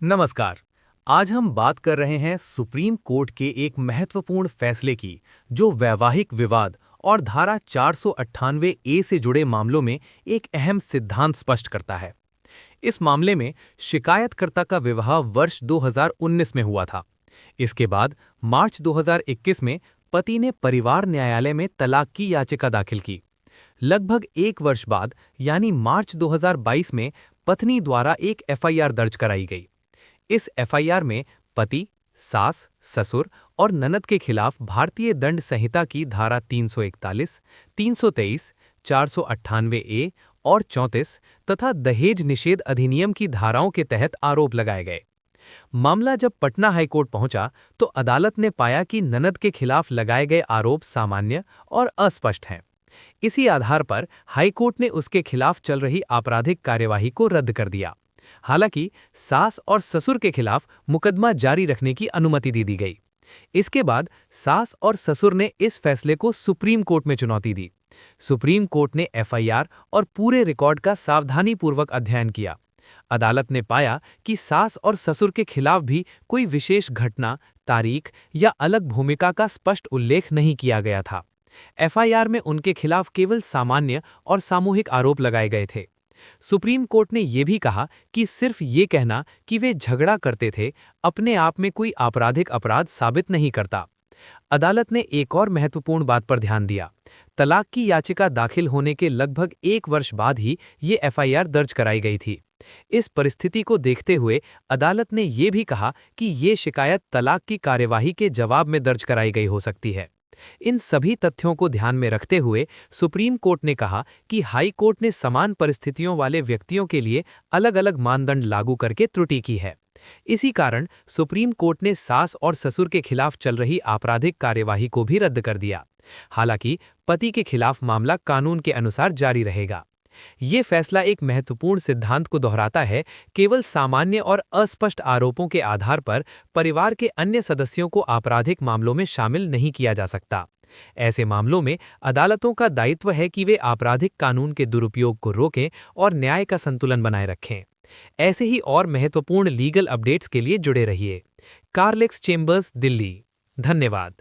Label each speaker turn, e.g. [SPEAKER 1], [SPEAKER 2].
[SPEAKER 1] नमस्कार। आज हम बात कर रहे हैं सुप्रीम कोर्ट के एक महत्वपूर्ण फैसले की, जो वैवाहिक विवाद और धारा 498 ए से जुड़े मामलों में एक अहम सिद्धांत स्पष्ट करता है। इस मामले में शिकायतकर्ता का विवाह वर्ष 2019 में हुआ था। इसके बाद मार्च 2021 में पति ने परिवार न्यायालय में तलाक की याचिका दाखिल की। लगभग एक वर्ष बाद यानी मार्च 2022 में पत्नी द्वारा एक एफआईआर दर्ज कराई गई। इस एफआईआर में पति, सास, ससुर और ननद के खिलाफ भारतीय दंड संहिता की धारा 341, 323, 498 ए और 34 तथा दहेज निषेध अधिनियम की धाराओं के तहत आरोप लगाए गए। मामला जब पटना हाईकोर्ट पहुंचा तो अदालत ने पाया कि ननद के खिलाफ लगाए गए आरोप सामान्य और अस्पष्ट हैं। इसी आधार पर हाईकोर्ट ने उसके खिलाफ चल रही आपराधिक कार्यवाही को रद्द कर दिया। हालांकि सास और ससुर के खिलाफ मुकदमा जारी रखने की अनुमति दी गई। इसके बाद सास और ससुर ने इस फैसले को सुप्रीम कोर्ट में चुनौती दी। सुप्रीम कोर्ट ने एफआईआर और पूरे रिकॉर्ड का सावधानीपूर्वक अध्ययन किया। अदालत ने पाया कि सास और ससुर के खिलाफ भी कोई विशेष घटना, तारीख या अलग भूमिका का स्पष्ट उल्लेख नहीं किया गया था। एफआईआर में उनके खिलाफ केवल सामान्य और सामूहिक आरोप लगाए गए थे। सुप्रीम कोर्ट ने यह भी कहा कि सिर्फ ये कहना कि वे झगड़ा करते थे अपने आप में कोई आपराधिक अपराध साबित नहीं करता। अदालत ने एक और महत्वपूर्ण बात पर ध्यान दिया। तलाक की याचिका दाखिल होने के लगभग एक वर्ष बाद ही ये एफआईआर दर्ज कराई गई थी। इस परिस्थिति को देखते हुए अदालत ने यह भी कहा कि ये शिकायत तलाक की कार्यवाही के जवाब में दर्ज कराई गई हो सकती है। इन सभी तथ्यों को ध्यान में रखते हुए सुप्रीम कोर्ट ने कहा कि हाई कोर्ट ने समान परिस्थितियों वाले व्यक्तियों के लिए अलग-अलग मानदंड लागू करके त्रुटि की है। इसी कारण सुप्रीम कोर्ट ने सास और ससुर के खिलाफ चल रही आपराधिक कार्यवाही को भी रद्द कर दिया। हालांकि पति के खिलाफ मामला कानून के अनुसार जारी रहेगा। ये फैसला एक महत्वपूर्ण सिद्धांत को दोहराता है। केवल सामान्य और अस्पष्ट आरोपों के आधार पर परिवार के अन्य सदस्यों को आपराधिक मामलों में शामिल नहीं किया जा सकता। ऐसे मामलों में अदालतों का दायित्व है कि वे आपराधिक कानून के दुरुपयोग को रोकें और न्याय का संतुलन बनाए रखें। ऐसे ही और महत्वपूर्ण लीगल अपडेट्स के लिए जुड़े रहिए। कार्लेक्स चेम्बर्स, दिल्ली। धन्यवाद।